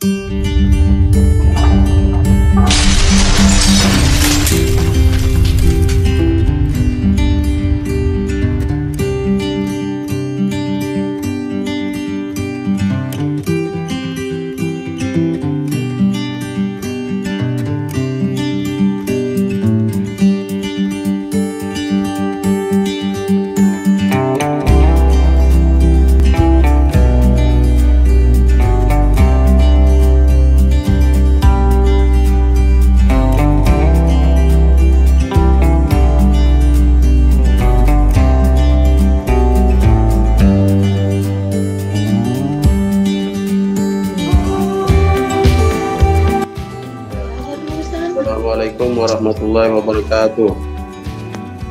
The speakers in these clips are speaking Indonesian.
Assalamualaikum warahmatullahi wabarakatuh.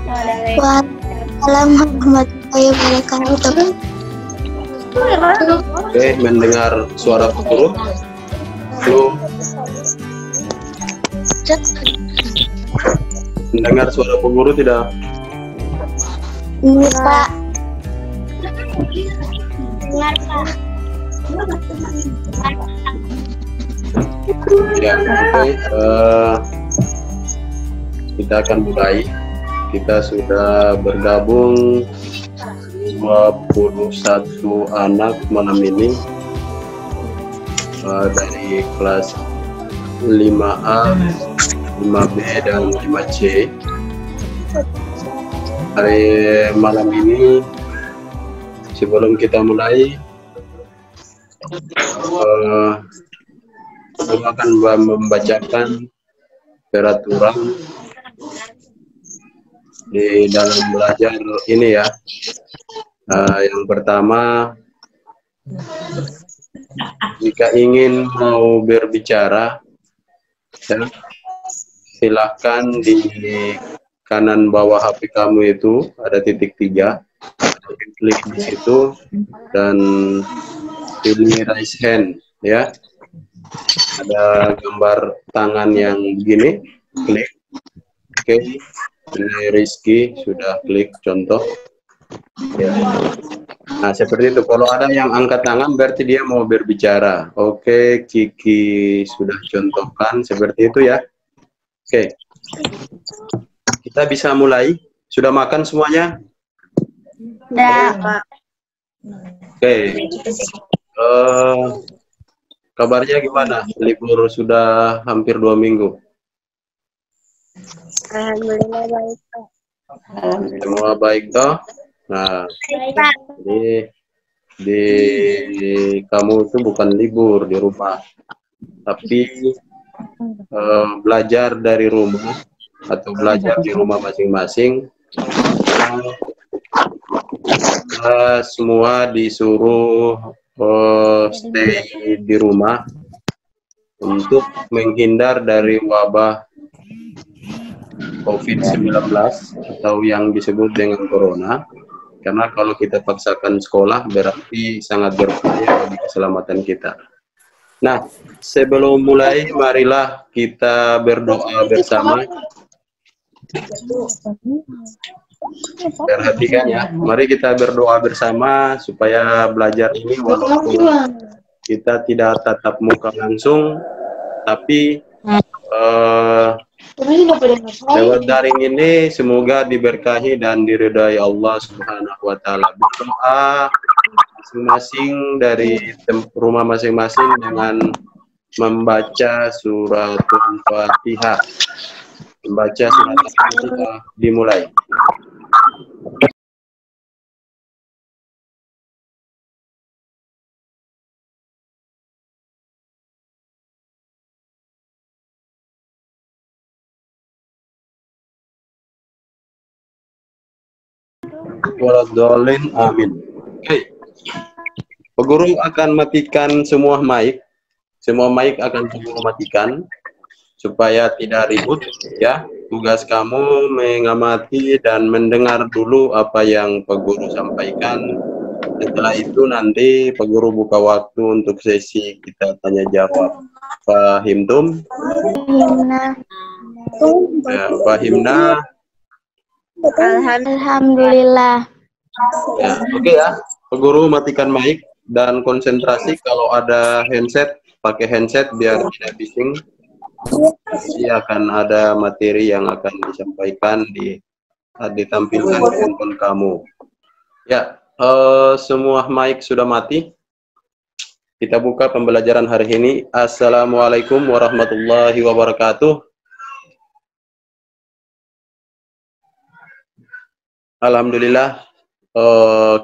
Waalaikumsalam warahmatullahi wabarakatuh. Oke, mendengar suara guru? Belum? Mendengar suara Bu Guru tidak? Ini Pak. Dengar Pak. Ya, oke. Kita akan mulai. Kita sudah bergabung 21 anak malam ini dari kelas 5A, 5B, dan 5C. Hari malam ini, sebelum kita mulai, saya akan membacakan peraturan di dalam belajar ini ya. Yang pertama, jika ingin mau berbicara, silahkan di kanan bawah HP kamu itu ada titik 3, klik di situ dan pilih raise hand ya. Ada gambar tangan yang begini, klik. Oke, Rizky sudah klik contoh ya. Nah, seperti itu. Kalau ada yang angkat tangan berarti dia mau berbicara. Oke, Kiki sudah contohkan seperti itu ya. Oke, kita bisa mulai. Sudah makan semuanya? Sudah, Pak. Oke. Kabarnya gimana? Libur sudah hampir 2 minggu. Alhamdulillah baik, Pak. Semua baik toh? Nah, ini di kamu itu bukan libur di rumah, tapi belajar dari rumah atau belajar di rumah masing-masing. Semua disuruh stay di rumah untuk menghindar dari wabah COVID-19 atau yang disebut dengan corona. Karena kalau kita paksakan sekolah berarti sangat berbahaya bagi keselamatan kita. Nah, sebelum mulai, marilah kita berdoa bersama. Perhatikan ya, mari kita berdoa bersama supaya belajar ini walaupun kita tidak tatap muka langsung, tapi lewat daring ini semoga diberkahi dan diridai Allah Subhanahu wa Ta'ala. Berdoa masing-masing dari rumah masing-masing dengan membaca surat Al-Fatihah. Membaca surat Al-Fatihah dimulai. Waladhalin, amin. Oke. Pak Guru akan matikan semua mic. Semua mic akan Pak Guru matikan supaya tidak ribut ya. Tugas kamu mengamati dan mendengar dulu apa yang Pak Guru sampaikan. Setelah itu nanti Pak Guru buka waktu untuk sesi kita tanya jawab. Fahim tum? Ya, Fahimna. Alhamdulillah. Ya, oke ya. Pak Guru matikan mic dan konsentrasi. Kalau ada handset pakai handset biar tidak bising. Pasti akan ada materi yang akan disampaikan ditampilkan di handphone kamu. Ya, semua mic sudah mati. Kita buka pembelajaran hari ini. Assalamualaikum warahmatullahi wabarakatuh. Alhamdulillah,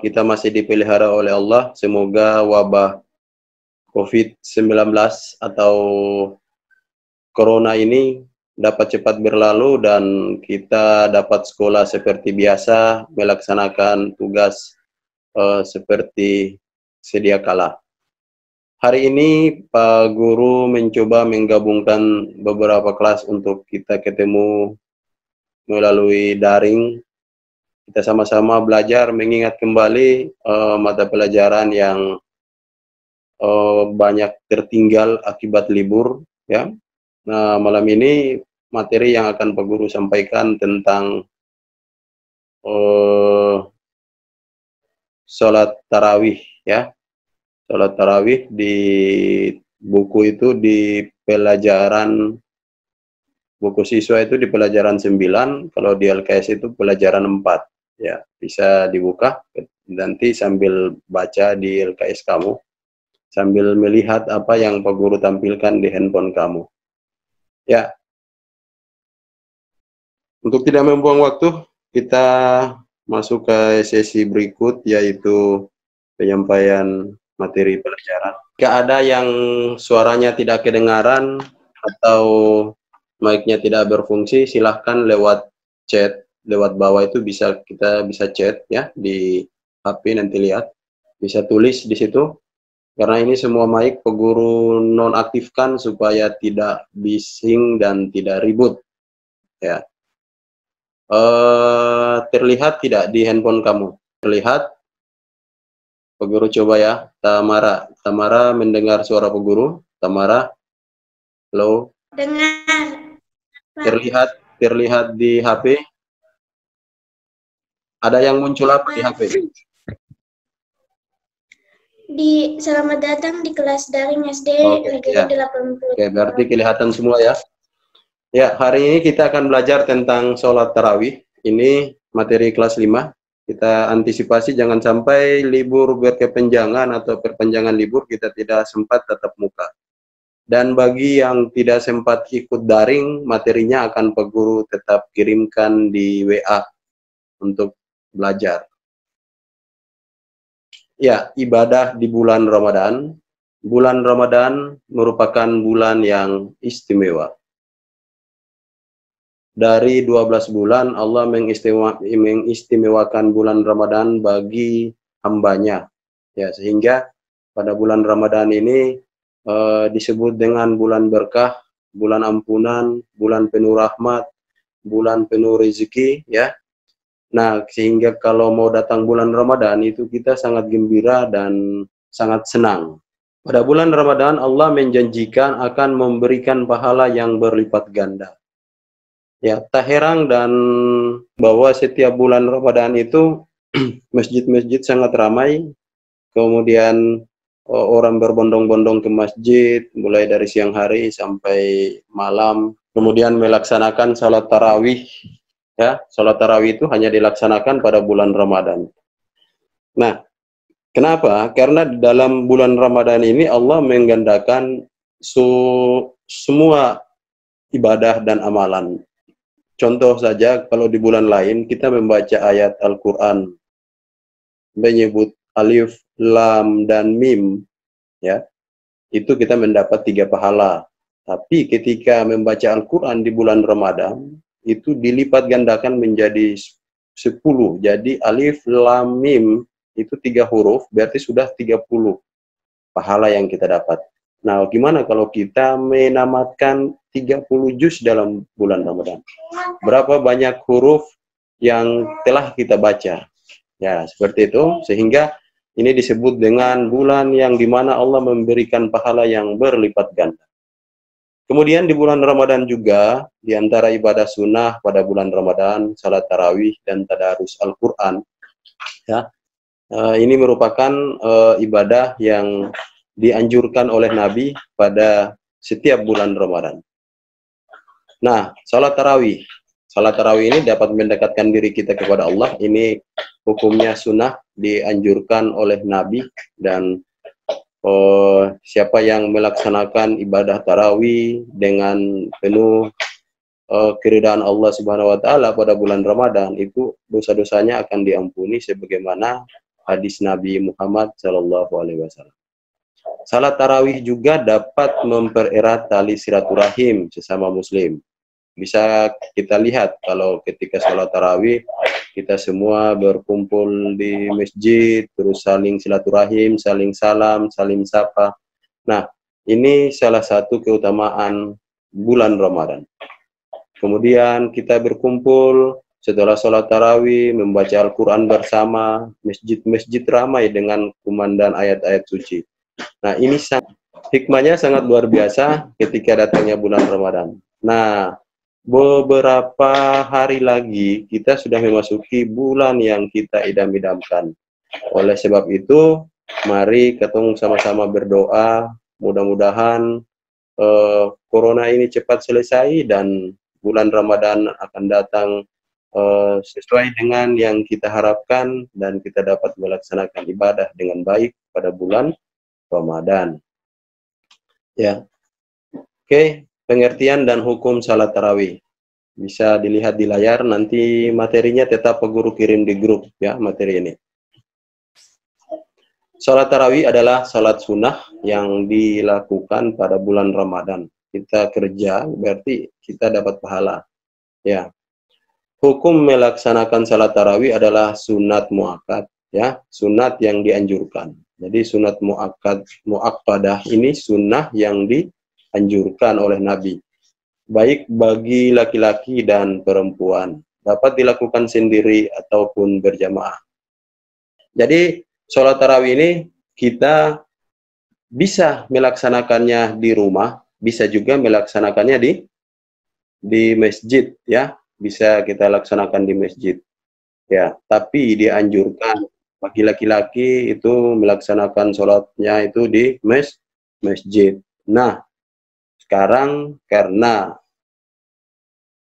kita masih dipelihara oleh Allah. Semoga wabah COVID-19 atau Corona ini dapat cepat berlalu dan kita dapat sekolah seperti biasa, melaksanakan tugas seperti sedia kala. Hari ini Pak Guru mencoba menggabungkan beberapa kelas untuk kita ketemu melalui daring. Kita sama-sama belajar mengingat kembali mata pelajaran yang banyak tertinggal akibat libur, ya. Nah, malam ini materi yang akan Pak Guru sampaikan tentang sholat tarawih, ya. Sholat tarawih di buku itu di pelajaran, buku siswa itu di pelajaran 9, kalau di LKS itu pelajaran 4. Ya, bisa dibuka nanti sambil baca di LKS kamu, sambil melihat apa yang Pak Guru tampilkan di handphone kamu. Ya, untuk tidak membuang waktu, kita masuk ke sesi berikut, yaitu penyampaian materi pelajaran. Jika ada yang suaranya tidak kedengaran atau mic-nya tidak berfungsi, silahkan lewat chat, lewat bawah itu kita bisa chat ya di HP, nanti lihat, bisa tulis di situ. Karena ini semua mic Pak Guru nonaktifkan supaya tidak bising dan tidak ribut. Ya. Terlihat tidak di handphone kamu? Terlihat? Pak Guru coba ya. Tamara mendengar suara Pak Guru? Tamara? Halo? Dengar. Terlihat di HP? Ada yang muncul apa di HP? Selamat datang di kelas daring SD Negeri ya. 80. Oke, berarti kelihatan semua ya. Ya, hari ini kita akan belajar tentang sholat tarawih. Ini materi kelas 5. Kita antisipasi jangan sampai libur berkepanjangan atau perpanjangan libur kita tidak sempat tatap muka. Dan bagi yang tidak sempat ikut daring, materinya akan Pak Guru tetap kirimkan di WA untuk belajar. Ya, ibadah di bulan Ramadan. Bulan Ramadan merupakan bulan yang istimewa. Dari 12 bulan, Allah mengistimewakan bulan Ramadan bagi hambanya. Ya, sehingga pada bulan Ramadan ini disebut dengan bulan berkah, bulan ampunan, bulan penuh rahmat, bulan penuh rezeki, ya. Nah, sehingga kalau mau datang bulan Ramadan itu kita sangat gembira dan sangat senang. Pada bulan Ramadan Allah menjanjikan akan memberikan pahala yang berlipat ganda. Ya, tak heran dan bahwa setiap bulan Ramadan itu masjid-masjid sangat ramai. Kemudian orang berbondong-bondong ke masjid mulai dari siang hari sampai malam. Kemudian melaksanakan salat tarawih. Ya, salat tarawih itu hanya dilaksanakan pada bulan Ramadan. Nah, kenapa? Karena dalam bulan Ramadan ini Allah menggandakan semua ibadah dan amalan. Contoh saja, kalau di bulan lain kita membaca ayat Al-Quran menyebut alif, lam, dan mim, ya, itu kita mendapat 3 pahala. Tapi ketika membaca Al-Quran di bulan Ramadan, itu dilipat gandakan menjadi 10. Jadi alif, lam, mim itu 3 huruf, berarti sudah 30 pahala yang kita dapat. Nah, gimana kalau kita menamatkan 30 juz dalam bulan Ramadan? Berapa banyak huruf yang telah kita baca? Ya, seperti itu. Sehingga ini disebut dengan bulan yang dimana Allah memberikan pahala yang berlipat ganda. Kemudian di bulan Ramadan juga, di antara ibadah sunnah pada bulan Ramadan, salat tarawih dan tadarus Al-Quran. Ya, ini merupakan ibadah yang dianjurkan oleh Nabi pada setiap bulan Ramadan. Nah, salat tarawih. Salat tarawih ini dapat mendekatkan diri kita kepada Allah. Ini hukumnya sunnah, dianjurkan oleh Nabi, dan siapa yang melaksanakan ibadah tarawih dengan penuh keridhaan Allah Subhanahu wa taala pada bulan Ramadan, itu dosa-dosanya akan diampuni sebagaimana hadis Nabi Muhammad sallallahu alaihi wasallam. Salat tarawih juga dapat mempererat tali silaturahim sesama muslim. Bisa kita lihat kalau ketika salat tarawih kita semua berkumpul di masjid, terus saling silaturahim, saling salam, saling sapa. Nah, ini salah satu keutamaan bulan Ramadan. Kemudian kita berkumpul setelah sholat tarawih, membaca Al-Quran bersama, masjid-masjid ramai dengan kumandang ayat-ayat suci. Nah, ini hikmahnya sangat luar biasa ketika datangnya bulan Ramadan. Nah, beberapa hari lagi kita sudah memasuki bulan yang kita idam-idamkan. Oleh sebab itu, mari kita sama-sama berdoa, mudah-mudahan corona ini cepat selesai dan bulan Ramadan akan datang sesuai dengan yang kita harapkan, dan kita dapat melaksanakan ibadah dengan baik pada bulan Ramadan. Ya, oke. Pengertian dan hukum salat tarawih bisa dilihat di layar. Nanti materinya tetap Pak Guru kirim di grup ya, materi ini. Salat tarawih adalah salat sunnah yang dilakukan pada bulan Ramadan. Kita kerja berarti kita dapat pahala. Ya. Hukum melaksanakan salat tarawih adalah sunat muakkad, ya, sunat yang dianjurkan. Jadi sunat muakkadah ini sunnah yang dianjurkan oleh Nabi, baik bagi laki-laki dan perempuan, dapat dilakukan sendiri ataupun berjamaah. Jadi sholat tarawih ini kita bisa melaksanakannya di rumah, bisa juga melaksanakannya di masjid, ya, bisa kita laksanakan di masjid, ya. Tapi dianjurkan bagi laki-laki itu melaksanakan sholatnya itu di masjid. Nah, sekarang karena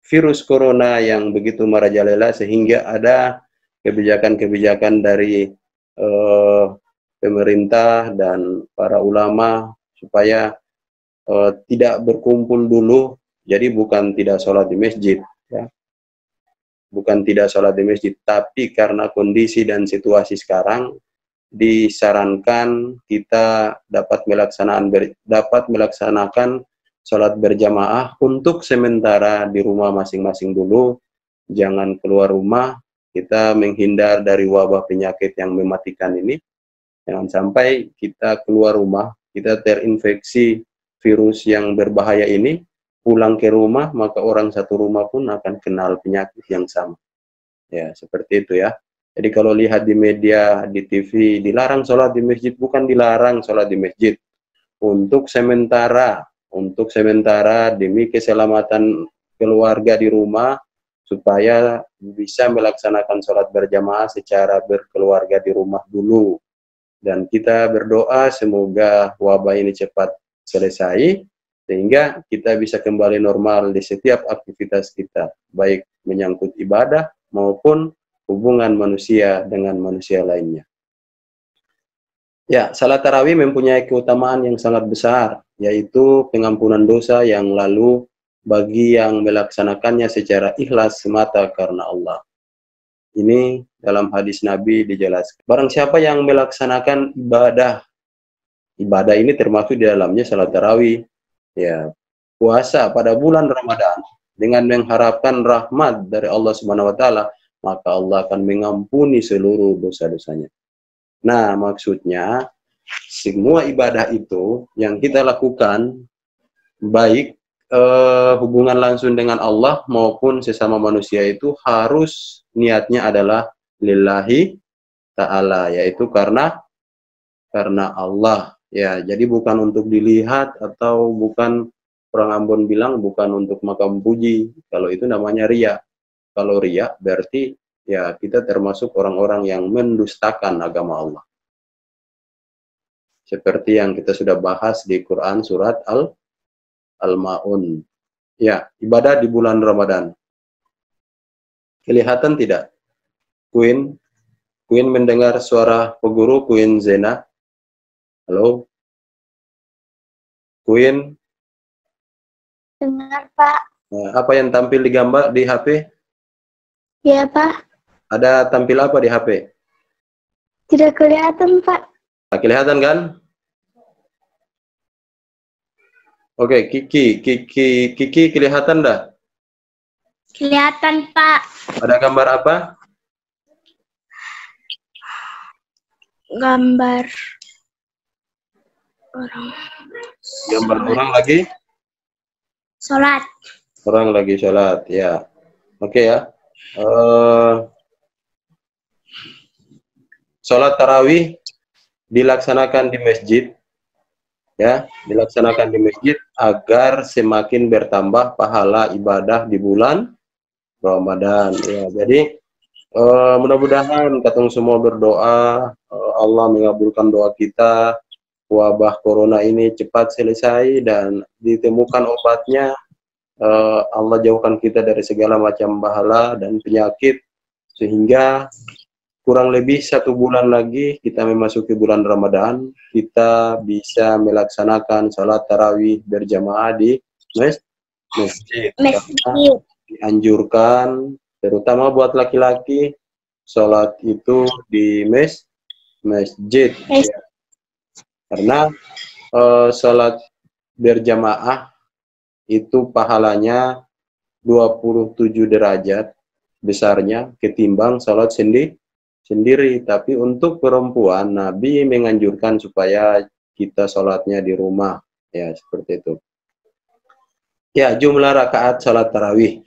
virus corona yang begitu merajalela sehingga ada kebijakan-kebijakan dari pemerintah dan para ulama supaya tidak berkumpul dulu. Jadi bukan tidak sholat di masjid, ya. Bukan tidak sholat di masjid, tapi karena kondisi dan situasi sekarang disarankan kita dapat melaksanakan sholat berjamaah untuk sementara di rumah masing-masing dulu. Jangan keluar rumah, kita menghindar dari wabah penyakit yang mematikan ini. Jangan sampai kita keluar rumah, kita terinfeksi virus yang berbahaya ini, pulang ke rumah, maka orang satu rumah pun akan kenal penyakit yang sama. Ya, seperti itu ya. Jadi kalau lihat di media, di TV, dilarang sholat di masjid, bukan dilarang sholat di masjid. Untuk sementara demi keselamatan keluarga di rumah, supaya bisa melaksanakan sholat berjamaah secara berkeluarga di rumah dulu. Dan kita berdoa semoga wabah ini cepat selesai, sehingga kita bisa kembali normal di setiap aktivitas kita, baik menyangkut ibadah maupun hubungan manusia dengan manusia lainnya. Ya, salat tarawih mempunyai keutamaan yang sangat besar, yaitu pengampunan dosa yang lalu bagi yang melaksanakannya secara ikhlas semata karena Allah. Ini dalam hadis Nabi dijelaskan. Barang siapa yang melaksanakan ibadah ini termasuk di dalamnya salat tarawih, ya, puasa pada bulan Ramadan dengan mengharapkan rahmat dari Allah Subhanahu wa taala, maka Allah akan mengampuni seluruh dosa-dosanya. Nah, maksudnya semua ibadah itu yang kita lakukan, baik hubungan langsung dengan Allah maupun sesama manusia, itu harus niatnya adalah lillahi ta'ala, yaitu karena Allah. Ya, jadi bukan untuk dilihat, atau bukan, orang Ambon bilang bukan untuk makam puji. Kalau itu namanya riya. Kalau riya berarti ya kita termasuk orang-orang yang mendustakan agama Allah. seperti yang kita sudah bahas di Quran surat Al-Ma'un. Ya, ibadah di bulan Ramadan. Kelihatan tidak? Queen mendengar suara peguru, Queen Zena. Halo? Queen? Dengar, Pak. Nah, apa yang tampil di gambar di HP? Ya, Pak. Ada tampil apa di HP? Tidak kelihatan, Pak. Nah, kelihatan kan? Oke, Kiki kelihatan dah? Kelihatan, Pak. Ada gambar apa? Gambar orang. Gambar orang lagi? Sholat. Orang lagi sholat, ya. Oke ya. Sholat tarawih dilaksanakan di masjid, ya, dilaksanakan di masjid agar semakin bertambah pahala ibadah di bulan Ramadan. Ya, jadi mudah-mudahan katong semua berdoa Allah mengabulkan doa kita, wabah corona ini cepat selesai dan ditemukan obatnya. Allah jauhkan kita dari segala macam bahaya dan penyakit, sehingga kurang lebih 1 bulan lagi kita memasuki bulan Ramadan, kita bisa melaksanakan sholat tarawih berjamaah di masjid. Dianjurkan, terutama buat laki-laki, sholat itu di masjid. Ya. Karena sholat berjamaah itu pahalanya 27 derajat besarnya ketimbang sholat sendiri. Tapi untuk perempuan, Nabi menganjurkan supaya kita sholatnya di rumah, ya seperti itu. Ya, jumlah rakaat sholat tarawih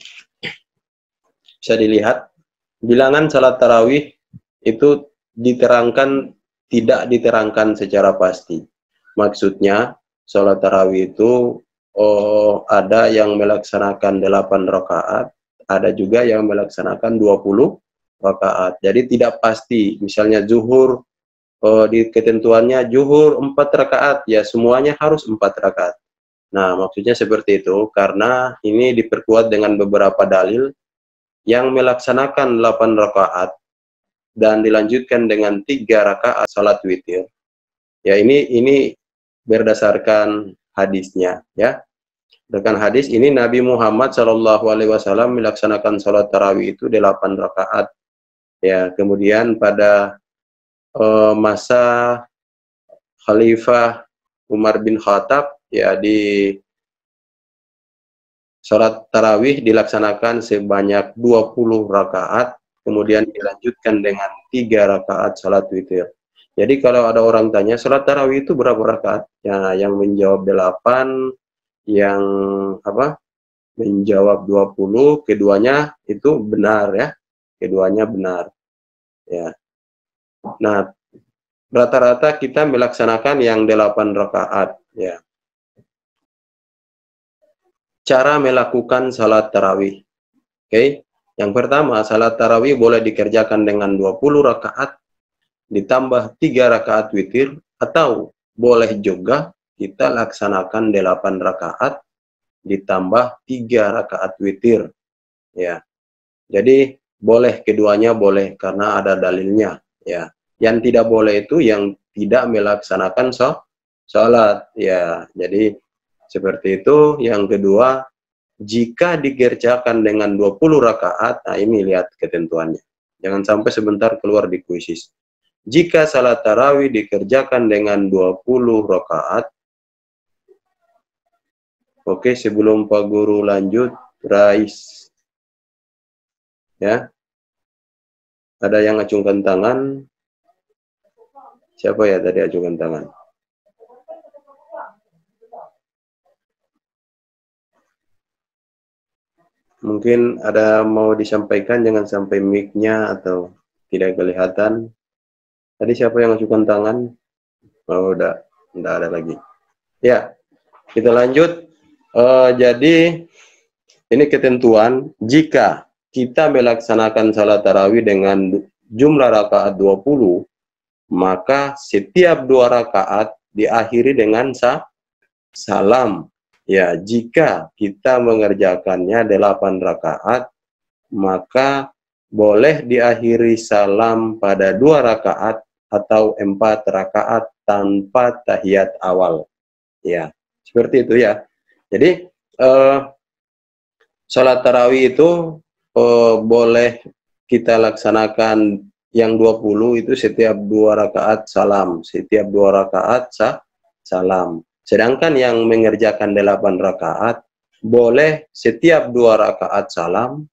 bisa dilihat. Bilangan sholat tarawih itu tidak diterangkan secara pasti. Maksudnya sholat tarawih itu ada yang melaksanakan 8 rakaat, ada juga yang melaksanakan 20 rakaat. Jadi tidak pasti. Misalnya zuhur, di ketentuannya zuhur 4 rakaat, ya semuanya harus 4 rakaat. Nah, maksudnya seperti itu karena ini diperkuat dengan beberapa dalil yang melaksanakan 8 rakaat dan dilanjutkan dengan 3 rakaat salat witir. Ya, ini berdasarkan hadisnya, ya. Dengan hadis ini Nabi Muhammad SAW melaksanakan salat tarawih itu 8 rakaat. Ya, kemudian pada masa Khalifah Umar bin Khattab, ya, di salat tarawih dilaksanakan sebanyak 20 rakaat, kemudian dilanjutkan dengan 3 rakaat salat witir. Jadi kalau ada orang tanya salat tarawih itu berapa rakaat? Ya, yang menjawab 8, yang menjawab 20, keduanya itu benar, ya. Keduanya benar. Ya. Nah, rata-rata kita melaksanakan yang 8 rakaat, ya. Cara melakukan salat tarawih. Oke. Yang pertama, salat tarawih boleh dikerjakan dengan 20 rakaat ditambah 3 rakaat witir, atau boleh juga kita laksanakan 8 rakaat ditambah 3 rakaat witir, ya. Jadi boleh, keduanya boleh karena ada dalilnya, ya. Yang tidak boleh itu yang tidak melaksanakan sholat, ya. Jadi seperti itu. Yang kedua, jika dikerjakan dengan 20 rakaat, nah ini lihat ketentuannya. Jangan sampai sebentar keluar di kuisis. Jika salat tarawih dikerjakan dengan 20 rakaat, oke, sebelum Pak Guru lanjut, Rais, ya, ada yang acungkan tangan. Siapa ya tadi acungkan tangan? Mungkin ada mau disampaikan, jangan sampai mic-nya atau tidak kelihatan. Tadi siapa yang acungkan tangan? Oh, udah ada lagi. Ya, kita lanjut. Jadi ini ketentuan, jika kita melaksanakan salat tarawih dengan jumlah rakaat 20, maka setiap 2 rakaat diakhiri dengan salam. Ya, jika kita mengerjakannya 8 rakaat, maka boleh diakhiri salam pada 2 rakaat atau 4 rakaat tanpa tahiyat awal. Ya, seperti itu ya. Jadi sholat tarawih itu boleh kita laksanakan yang 20 itu setiap 2 rakaat salam, setiap 2 rakaat salam. Sedangkan yang mengerjakan 8 rakaat boleh setiap 2 rakaat salam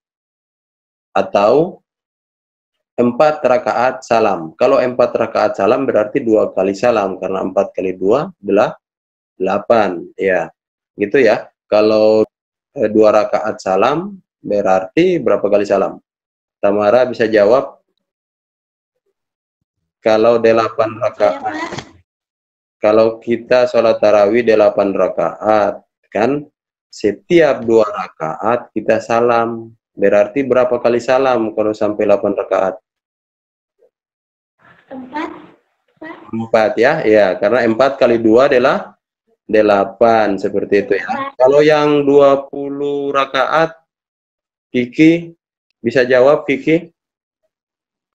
atau 4 rakaat salam. Kalau 4 rakaat salam berarti 2 kali salam, karena 4 kali 2 adalah 8. Ya, gitu ya. Kalau 2 rakaat salam berarti berapa kali salam? Tamara bisa jawab. Kalau 8 rakaat, kalau kita sholat tarawih 8 rakaat, kan setiap 2 rakaat kita salam. Berarti berapa kali salam kalau sampai 8 rakaat? 4 ya, ya, karena 4 kali 2 adalah 8, seperti itu ya. Kalau yang 20 rakaat, Kiki bisa jawab, Kiki?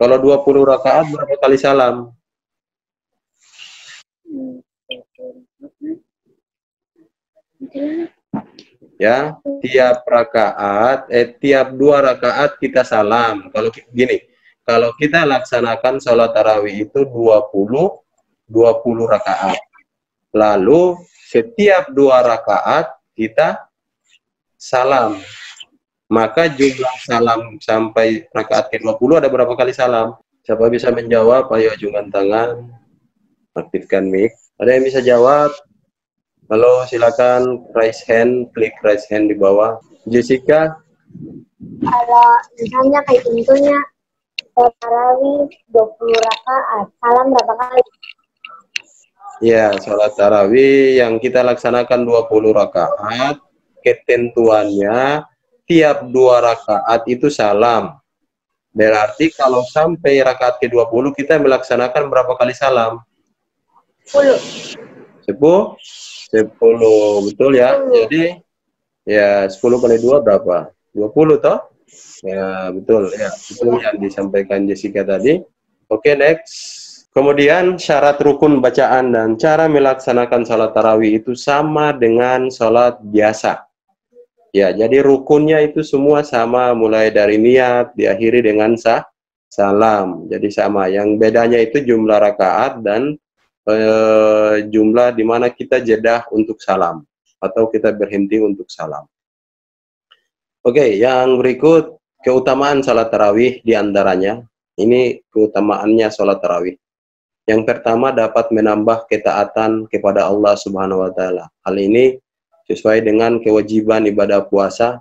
Kalau 20 rakaat berapa kali salam? Ya, tiap rakaat, tiap 2 rakaat kita salam. Kalau gini, kalau kita laksanakan sholat tarawih itu 20 rakaat. Lalu setiap 2 rakaat kita salam. Maka jumlah salam sampai rakaat ke-20 ada berapa kali salam? Siapa bisa menjawab? Ayo ajukan tangan. Aktifkan mic. Ada yang bisa jawab? Halo, silakan raise hand, klik raise hand di bawah. Jessica? Kalau misalnya kayak tentunya tarawih 20 rakaat, salam berapa kali? Ya, sholat tarawih yang kita laksanakan 20 rakaat, ketentuannya tiap 2 rakaat itu salam. Berarti kalau sampai rakaat ke-20 kita melaksanakan berapa kali salam? 10. 10, betul ya. Jadi ya 10 kali 2 berapa? 20 toh? Ya, betul ya. Betul yang disampaikan Jessica tadi. Oke, next. Kemudian syarat rukun bacaan dan cara melaksanakan sholat tarawih itu sama dengan sholat biasa. Ya, jadi rukunnya itu semua sama, mulai dari niat, diakhiri dengan salam. Jadi sama. Yang bedanya itu jumlah rakaat dan jumlah di mana kita jedah untuk salam atau kita berhenti untuk salam. Oke, yang berikut keutamaan salat tarawih diantaranya. Ini keutamaannya salat tarawih. Yang pertama, dapat menambah ketaatan kepada Allah Subhanahu wa taala. Hal ini sesuai dengan kewajiban ibadah puasa,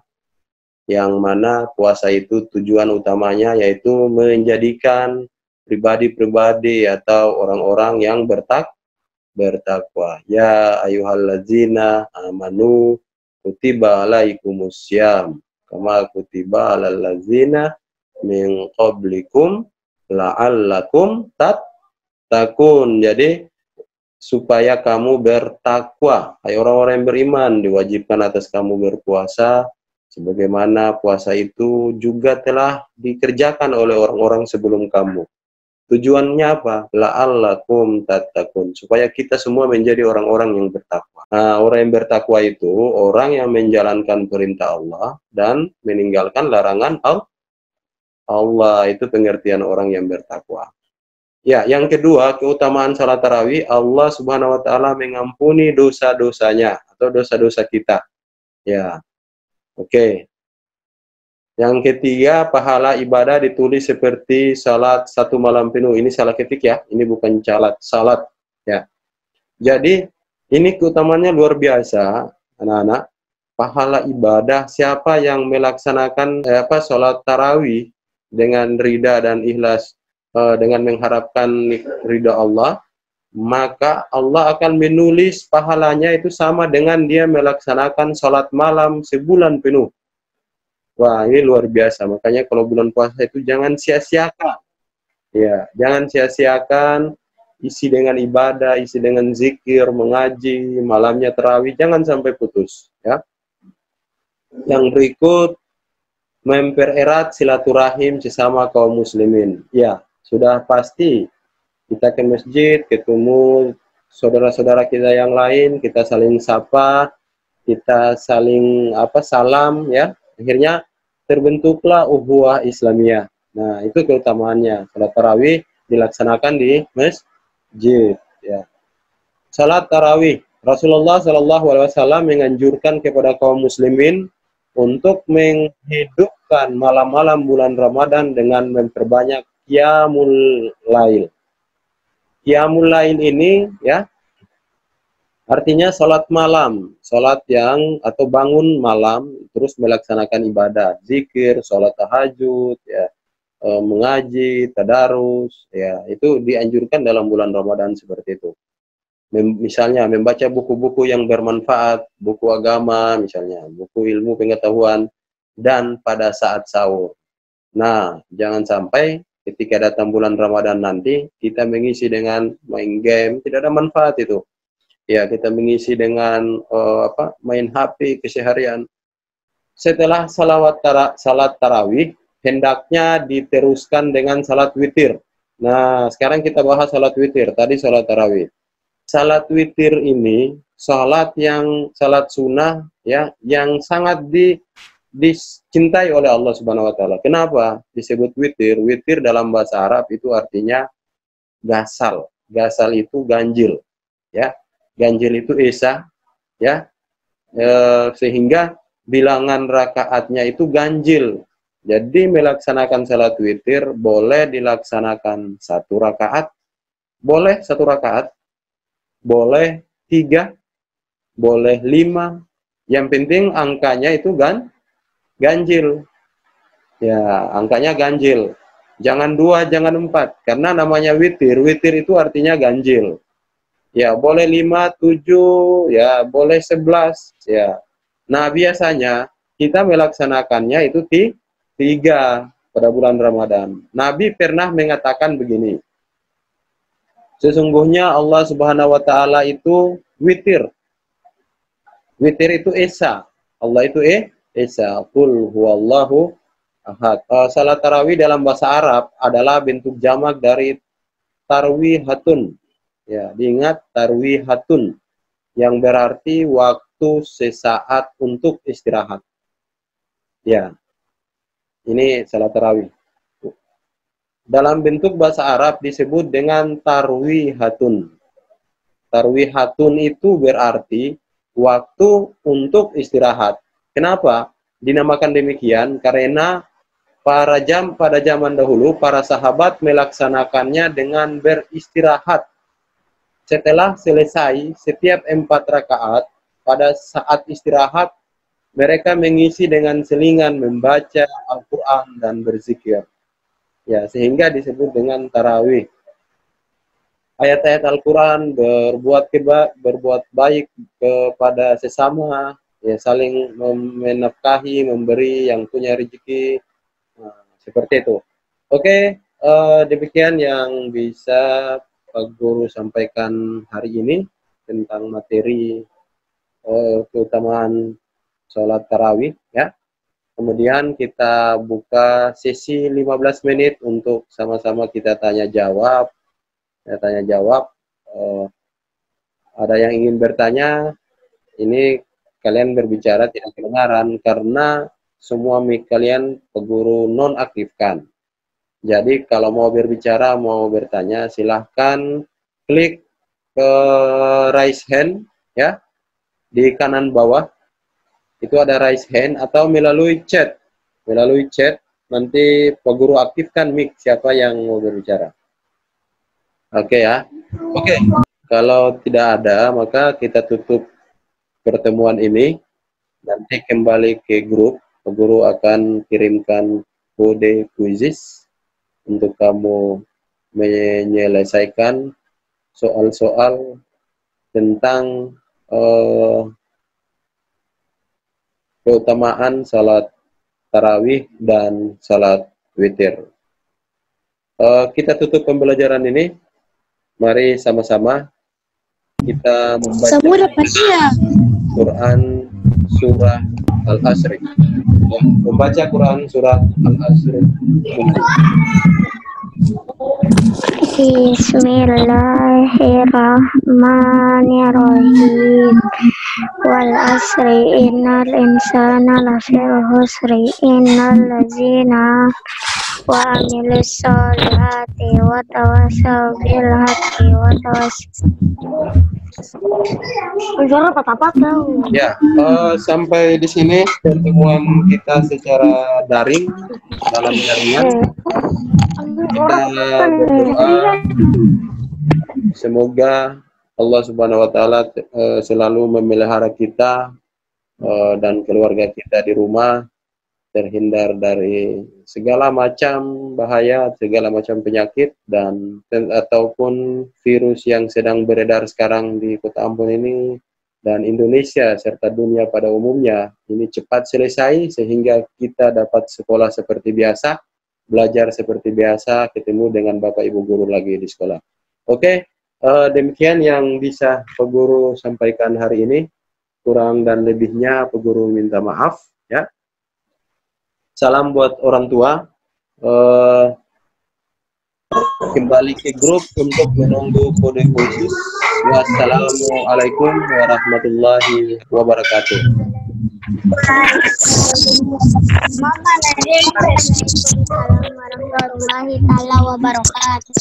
yang mana puasa itu tujuan utamanya yaitu menjadikan pribadi-pribadi atau orang-orang yang bertakwa. Ya ayyuhallazina amanu kutiba alaikumussyam kama kutiba alal ladzina min qablikum la'allakum tattaqun. Jadi supaya kamu bertakwa, hai orang-orang yang beriman, diwajibkan atas kamu berpuasa sebagaimana puasa itu juga telah dikerjakan oleh orang-orang sebelum kamu. Tujuannya apa? La'allakum tattaqun, supaya kita semua menjadi orang-orang yang bertakwa. Nah, orang yang bertakwa itu orang yang menjalankan perintah Allah dan meninggalkan larangan Allah. Itu pengertian orang yang bertakwa. Ya, yang kedua, keutamaan salat tarawih, Allah Subhanahu wa taala mengampuni dosa-dosanya atau dosa-dosa kita. Ya. Oke. Yang ketiga, pahala ibadah ditulis seperti salat 1 malam penuh. Ini salah ketik ya, ini bukan salat ya. Jadi ini keutamaannya luar biasa, anak-anak. Pahala ibadah siapa yang melaksanakan salat tarawih dengan ridha dan ikhlas, dengan mengharapkan ridha Allah, maka Allah akan menulis pahalanya itu sama dengan dia melaksanakan salat malam sebulan penuh. Wah, ini luar biasa. Makanya kalau bulan puasa itu jangan sia-siakan. Ya, jangan sia-siakan isi dengan ibadah, isi dengan zikir, mengaji, malamnya tarawih, jangan sampai putus, ya. Yang berikut, mempererat silaturahim sesama kaum muslimin. Ya, sudah pasti kita ke masjid, ketemu saudara-saudara kita yang lain, kita saling sapa, kita saling salam, ya. Akhirnya terbentuklah ukhuwah Islamiyah. Nah, itu keutamaannya. Salat tarawih dilaksanakan di masjid, ya. Salat tarawih, Rasulullah Shallallahu Alaihi Wasallam menganjurkan kepada kaum muslimin untuk menghidupkan malam-malam bulan Ramadan dengan memperbanyak qiyamul lail. Qiyamul lail ini, ya, artinya salat malam, salat yang atau bangun malam terus melaksanakan ibadah, zikir, salat tahajud, ya, mengaji, tadarus, ya, itu dianjurkan dalam bulan Ramadan seperti itu. Misalnya membaca buku-buku yang bermanfaat, buku agama misalnya, buku ilmu pengetahuan, dan pada saat sahur. Nah, jangan sampai ketika datang bulan Ramadan nanti kita mengisi dengan main game, tidak ada manfaat itu. Ya, kita mengisi dengan main HP keseharian. Setelah salat tarawih, hendaknya diteruskan dengan salat witir. Nah, sekarang kita bahas salat witir. Tadi salat tarawih. Salat witir ini salat sunnah, ya, yang sangat dicintai oleh Allah Subhanahu wa taala. Kenapa disebut witir? Witir dalam bahasa Arab itu artinya gasal. Gasal itu ganjil, ya. Ganjil itu esa, ya. Sehingga bilangan rakaatnya itu ganjil. Jadi melaksanakan salat witir boleh dilaksanakan 1 rakaat, boleh 1 rakaat, boleh 3, boleh 5. Yang penting angkanya itu ganjil. Ya, angkanya ganjil. Jangan 2, jangan 4. Karena namanya witir. Witir itu artinya ganjil. Ya, boleh 5, 7, ya, boleh 11. Ya. Nah, biasanya kita melaksanakannya itu 3 pada bulan Ramadan. Nabi pernah mengatakan begini. Sesungguhnya Allah Subhanahu wa taala itu witir. Witir itu esa. Allah itu esa. Qul huwallahu ahad. Salat tarawih dalam bahasa Arab adalah bentuk jamak dari tarwihatun. Ya, diingat tarwihatun yang berarti waktu sesaat untuk istirahat. Ya. Ini salat tarawih. Dalam bentuk bahasa Arab disebut dengan tarwihatun. Tarwihatun itu berarti waktu untuk istirahat. Kenapa dinamakan demikian? Karena pada zaman dahulu para sahabat melaksanakannya dengan beristirahat. Setelah selesai setiap 4 rakaat, pada saat istirahat mereka mengisi dengan selingan membaca Al-Quran dan berzikir. Ya, sehingga disebut dengan tarawih. Ayat-ayat Al-Quran berbuat baik kepada sesama, ya, saling menafkahi, memberi yang punya rezeki, seperti itu. Oke, demikian yang bisa Pak Guru sampaikan hari ini tentang materi keutamaan sholat tarawih, ya. Kemudian kita buka sesi 15 menit untuk sama-sama kita tanya jawab. Ada yang ingin bertanya, ini kalian berbicara tidak kedengaran karena semua mic kalian peguru nonaktifkan. Jadi kalau mau berbicara, mau bertanya, silahkan klik ke raise hand, ya, di kanan bawah. Itu ada raise hand atau melalui chat. Melalui chat nanti Pak Guru aktifkan mic siapa yang mau berbicara. Oke, ya. Oke. Kalau tidak ada, maka kita tutup pertemuan ini. Nanti kembali ke grup. Pak Guru akan kirimkan kode kuisis untuk kamu menyelesaikan soal-soal tentang keutamaan salat tarawih dan salat witir. Kita tutup pembelajaran ini Mari sama-sama kita membaca Quran surah Al-Asr. Membaca Quran surah Al-Asr. Bismillahirrahmanirrahim. Wal asri innal insana lafi khusri innal ladzina wa amilus solihati wa tawasaw bil haqqi wa tawasaw. Ya, sampai di sini pertemuan kita secara daring dalam jaringan. Kita berdoa semoga Allah Subhanahu wa taala selalu memelihara kita dan keluarga kita di rumah terhindar dari segala macam bahaya, segala macam penyakit dan ataupun virus yang sedang beredar sekarang di Kota Ambon ini dan Indonesia serta dunia pada umumnya ini cepat selesai sehingga kita dapat sekolah seperti biasa, belajar seperti biasa, ketemu dengan Bapak Ibu guru lagi di sekolah. Oke, demikian yang bisa Pak Guru sampaikan hari ini. Kurang dan lebihnya Pak Guru minta maaf ya. Salam buat orang tua. Kembali ke grup untuk menunggu kode khusus. Wassalamualaikum warahmatullahi wabarakatuh. Waalaikumsalam warahmatullahi wabarakatuh.